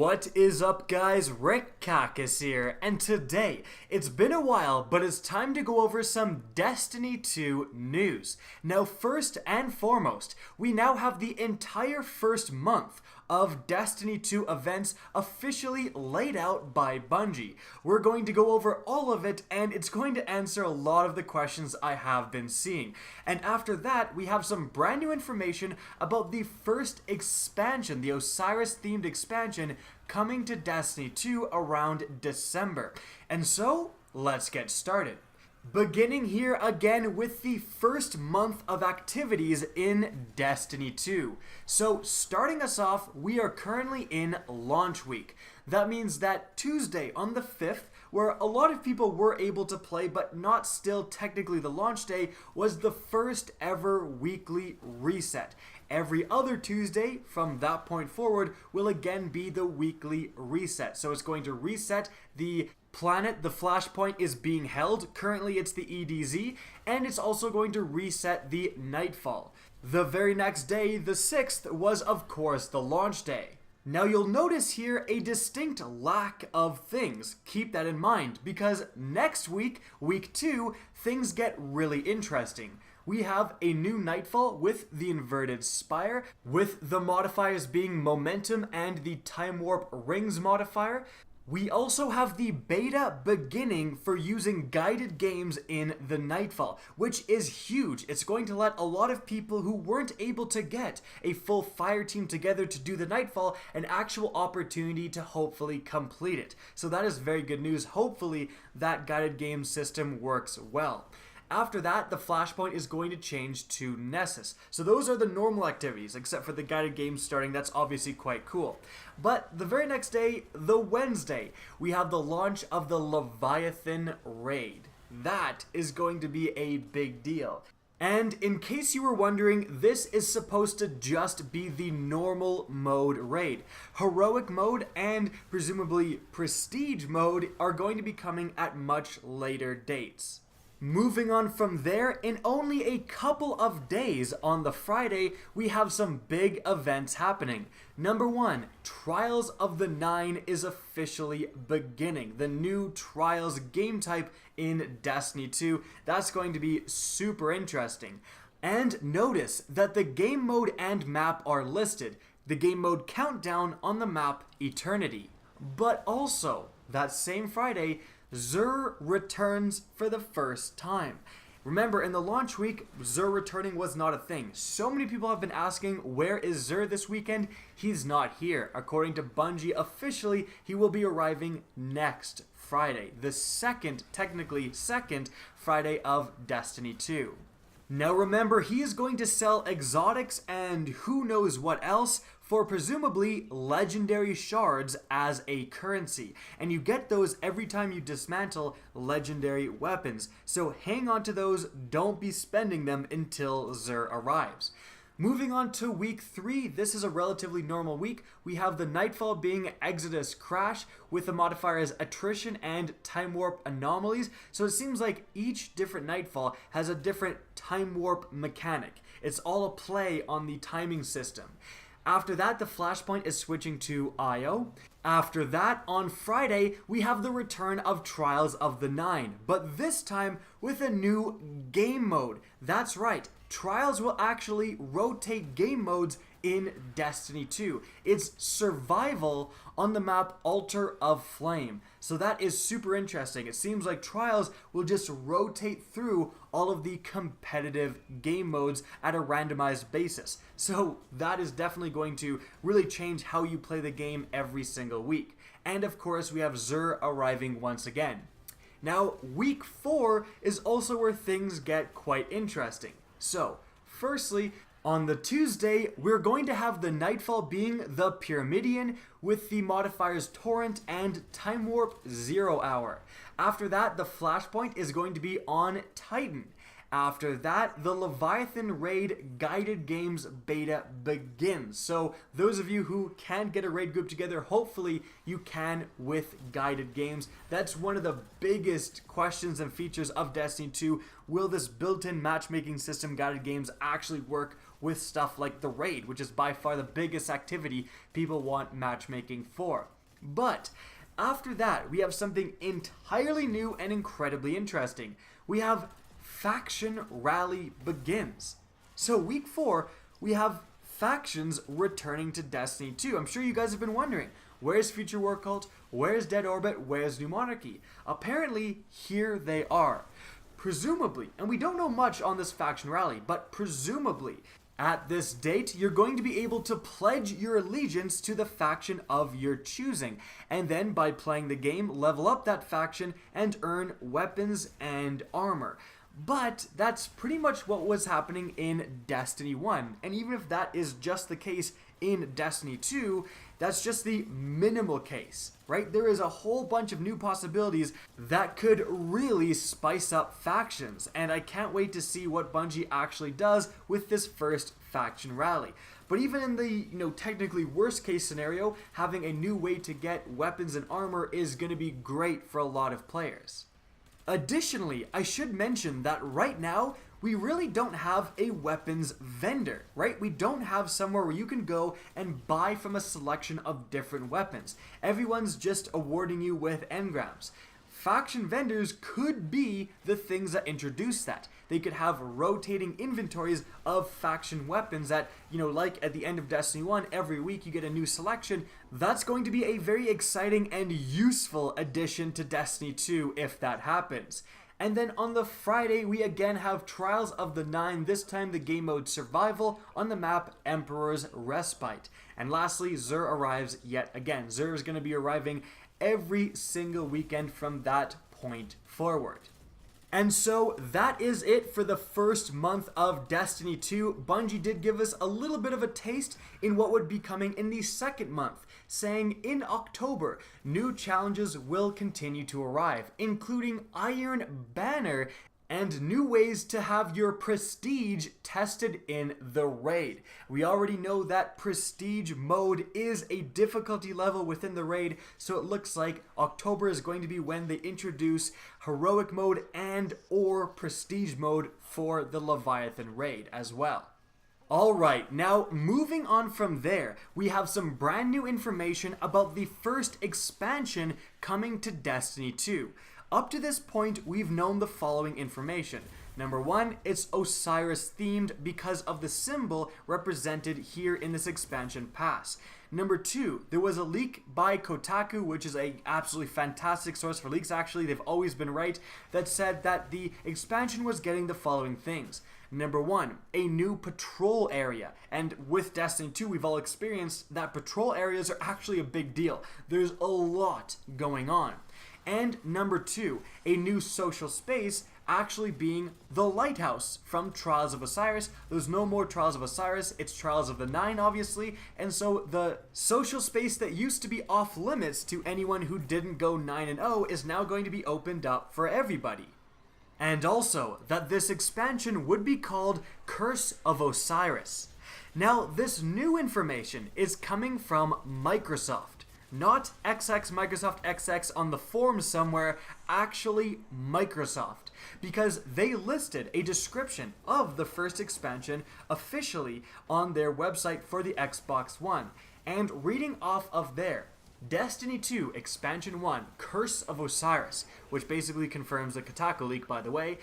What is up, guys? Rick Cacus here, and today, it's been a while, but it's time to go over some Destiny 2 news. Now, first and foremost, we now have the entire first month of Destiny 2 events officially laid out by Bungie. We're going to go over all of it, and it's going to answer a lot of the questions I have been seeing. And after that, we have some brand new information about the first expansion, the Osiris themed expansion, coming to Destiny 2 around December. And so, let's get started. Beginning here again with the first month of activities in Destiny 2. So starting us off, we are currently in launch week. That means that Tuesday on the 5th, where a lot of people were able to play but not still technically the launch day, was the first ever weekly reset. Every other Tuesday from that point forward will again be the weekly reset. So it's going to reset the planet the Flashpoint is being held. Currently it's the EDZ, and it's also going to reset the Nightfall. The very next day, the 6th, was of course the launch day. Now you'll notice here a distinct lack of things. Keep that in mind, because next week, week 2, things get really interesting. We have a new Nightfall with the inverted spire, with the modifiers being momentum and the time warp rings modifier. We also have the beta beginning for using guided games in the Nightfall, which is huge. It's going to let a lot of people who weren't able to get a full fire team together to do the Nightfall an actual opportunity to hopefully complete it. So that is very good news. Hopefully that guided game system works well. After that, the Flashpoint is going to change to Nessus. So those are the normal activities, except for the guided games starting. That's obviously quite cool. But the very next day, the Wednesday, we have the launch of the Leviathan Raid. That is going to be a big deal. And in case you were wondering, this is supposed to just be the normal mode raid. Heroic mode and presumably prestige mode are going to be coming at much later dates. Moving on from there, in only a couple of days on the Friday, we have some big events happening. Number 1, Trials of the Nine is officially beginning. The new Trials game type in Destiny 2. That's going to be super interesting. And notice that the game mode and map are listed. The game mode countdown on the map Eternity. But also, that same Friday, XUR returns for the first time. Remember, in the launch week, XUR returning was not a thing. So many people have been asking, where is XUR this weekend? He's not here. According to Bungie, officially, he will be arriving next Friday. The technically second Friday of Destiny 2. Now remember, he is going to sell exotics and who knows what else for presumably legendary shards as a currency. And you get those every time you dismantle legendary weapons. So hang on to those, don't be spending them until XUR arrives. Moving on to week 3, this is a relatively normal week. We have the Nightfall being Exodus Crash with the modifiers Attrition and Time Warp Anomalies. So it seems like each different Nightfall has a different Time Warp mechanic. It's all a play on the timing system. After that, the Flashpoint is switching to IO. After that, on Friday, we have the return of Trials of the Nine, but this time with a new game mode. That's right, Trials will actually rotate game modes in Destiny 2. It's survival on the map Altar of Flame. So that is super interesting. It seems like Trials will just rotate through all of the competitive game modes at a randomized basis. So that is definitely going to really change how you play the game every single week. And of course, we have XUR arriving once again. Now, week 4 is also where things get quite interesting. So, firstly, on the Tuesday, we're going to have the Nightfall being the Pyramidion with the modifiers Torrent and Time Warp 0 Hour. After that, the Flashpoint is going to be on Titan. After that, the Leviathan Raid Guided Games beta begins. So those of you who can't get a raid group together, hopefully you can with Guided Games. That's one of the biggest questions and features of Destiny 2. Will this built-in matchmaking system Guided Games actually work with stuff like the raid, which is by far the biggest activity people want matchmaking for. But after that, we have something entirely new and incredibly interesting. We have Faction Rally Begins. So week 4, we have factions returning to Destiny 2. I'm sure you guys have been wondering, where's Future War Cult? Where's Dead Orbit? Where's New Monarchy? Apparently, here they are. Presumably, and we don't know much on this faction rally, but presumably, at this date, you're going to be able to pledge your allegiance to the faction of your choosing, and then by playing the game, level up that faction and earn weapons and armor. But that's pretty much what was happening in Destiny 1, and even if that is just the case in Destiny 2, that's just the minimal case, right? There is a whole bunch of new possibilities that could really spice up factions, and I can't wait to see what Bungie actually does with this first faction rally. But even in the, technically worst case scenario, having a new way to get weapons and armor is going to be great for a lot of players. Additionally, I should mention that right now, we really don't have a weapons vendor, right? We don't have somewhere where you can go and buy from a selection of different weapons. Everyone's just awarding you with engrams. Faction vendors could be the things that introduce that. They could have rotating inventories of faction weapons that, like at the end of Destiny 1, every week you get a new selection. That's going to be a very exciting and useful addition to Destiny 2 if that happens. And then on the Friday, we again have Trials of the Nine, this time the game mode Survival on the map Emperor's Respite. And lastly, XUR arrives yet again. XUR is going to be arriving every single weekend from that point forward. And so that is it for the first month of Destiny 2. Bungie did give us a little bit of a taste in what would be coming in the second month, saying in October, new challenges will continue to arrive, including Iron Banner and new ways to have your prestige tested in the raid. We already know that prestige mode is a difficulty level within the raid, so it looks like October is going to be when they introduce heroic mode and or prestige mode for the Leviathan raid as well. Alright, now moving on from there, we have some brand new information about the first expansion coming to Destiny 2. Up to this point, we've known the following information. Number 1, it's Osiris themed because of the symbol represented here in this expansion pass. Number 2, there was a leak by Kotaku, which is a absolutely fantastic source for leaks actually, they've always been right, that said that the expansion was getting the following things. Number 1, a new patrol area, and with Destiny 2 we've all experienced that patrol areas are actually a big deal. There's a lot going on. And number 2, a new social space actually being the Lighthouse from Trials of Osiris. There's no more Trials of Osiris, it's Trials of the Nine obviously, and so the social space that used to be off limits to anyone who didn't go 9-0 is now going to be opened up for everybody. And also, that this expansion would be called Curse of Osiris. Now, this new information is coming from Microsoft. Not Microsoft XX on the forums somewhere, actually Microsoft. Because they listed a description of the first expansion officially on their website for the Xbox One. And reading off of there, Destiny 2 Expansion 1, Curse of Osiris, which basically confirms the Kotaku leak by the way,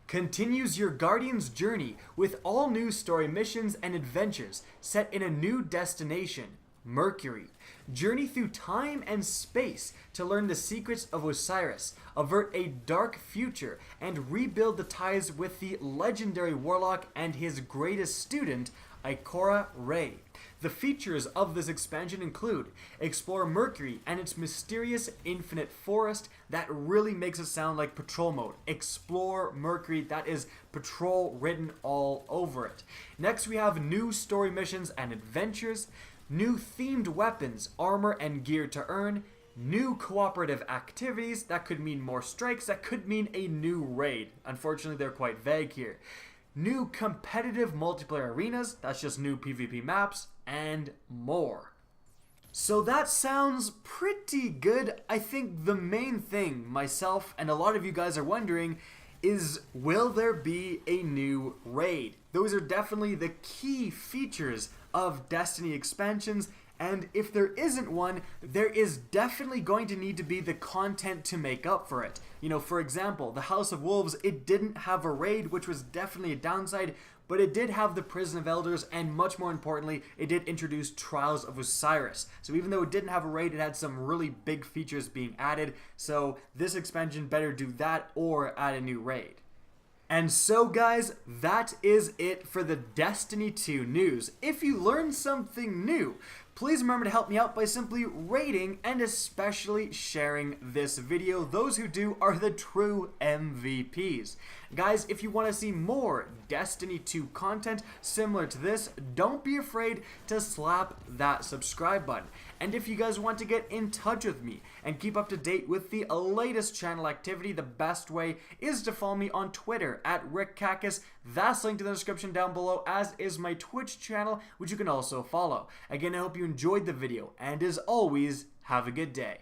continues your Guardian's journey with all new story missions and adventures set in a new destination, Mercury. Journey through time and space to learn the secrets of Osiris, avert a dark future, and rebuild the ties with the legendary warlock and his greatest student, Ikora Rey. The features of this expansion include explore Mercury and its mysterious infinite forest that really makes it sound like patrol mode. Explore Mercury, that is patrol written all over it. Next we have new story missions and adventures, new themed weapons, armor, and gear to earn, new cooperative activities, that could mean more strikes, that could mean a new raid. Unfortunately, they're quite vague here. New competitive multiplayer arenas, that's just new PvP maps, and more. So that sounds pretty good. I think the main thing myself and a lot of you guys are wondering is, will there be a new raid? Those are definitely the key features of Destiny expansions, and if there isn't one, there is definitely going to need to be the content to make up for it. You know, for example, the House of Wolves, it didn't have a raid, which was definitely a downside, but it did have the Prison of Elders, and much more importantly, it did introduce Trials of Osiris. So even though it didn't have a raid, it had some really big features being added, so this expansion better do that or add a new raid. And so guys, that is it for the Destiny 2 news. If you learned something new, please remember to help me out by simply rating and especially sharing this video. Those who do are the true MVPs. Guys, if you want to see more Destiny 2 content similar to this, don't be afraid to slap that subscribe button. And if you guys want to get in touch with me and keep up to date with the latest channel activity, the best way is to follow me on Twitter at RickKakis. That's linked in the description down below, as is my Twitch channel, which you can also follow. Again, I hope you enjoyed the video, and as always, have a good day.